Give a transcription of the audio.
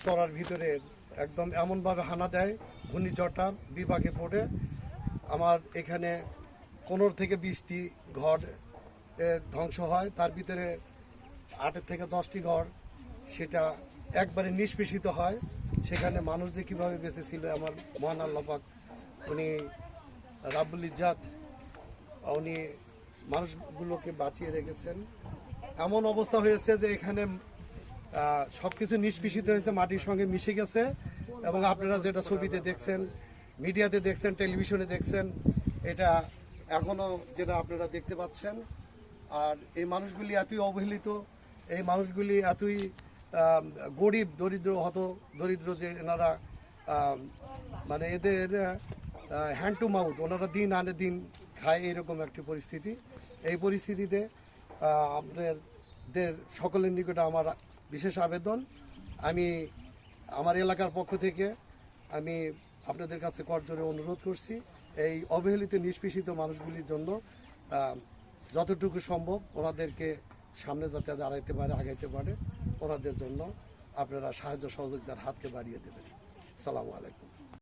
চড়ার ভিতরে একদম এমনভাবে হানা দেয়, ঘূর্ণিঝড়টা বিপাকে পড়ে আমার এখানে 15 থেকে 20টি ঘর ধ্বংস হয়। তার ভিতরে 8 থেকে 10টি ঘর সেটা একবারে নিষ্পেষিত হয়। সেখানে মানুষ যে কীভাবে বেঁচে ছিল, আমার মহান আল্লাহ পাক উনি রাব্বুল ইজ্জাত উনি মানুষগুলোকে বাঁচিয়ে রেখেছেন। এমন অবস্থা হয়েছে যে এখানে সব কিছু নিষ্পেষিত হয়েছে, মাটির সঙ্গে মিশে গেছে। এবং আপনারা যেটা ছবিতে দেখছেন, মিডিয়াতে দেখছেন, টেলিভিশনে দেখছেন, এটা এখনও যেটা আপনারা দেখতে পাচ্ছেন। আর এই মানুষগুলি এতই অবহেলিত, এই মানুষগুলি এতই গরিব, দরিদ্র যে এনারা মানে এদের হ্যান্ড টু মাউথ, ওনারা দিন আনে দিন খায়, এরকম একটি পরিস্থিতি। এই পরিস্থিতিতে আপনাদের সকলের নিকটে আমার বিশেষ আবেদন, আমি আমার এলাকার পক্ষ থেকে আমি আপনাদের কাছে করজোরে অনুরোধ করছি, এই অবহেলিত নিষ্পেষিত মানুষগুলির জন্য যতটুকু সম্ভব ওনাদেরকে সামনে যাতে দাঁড়াইতে পারে, আগাইতে পারে, ওনাদের জন্য আপনারা সাহায্য সহযোগিতার হাতকে বাড়িয়ে দেবেন। আসসালামু আলাইকুম।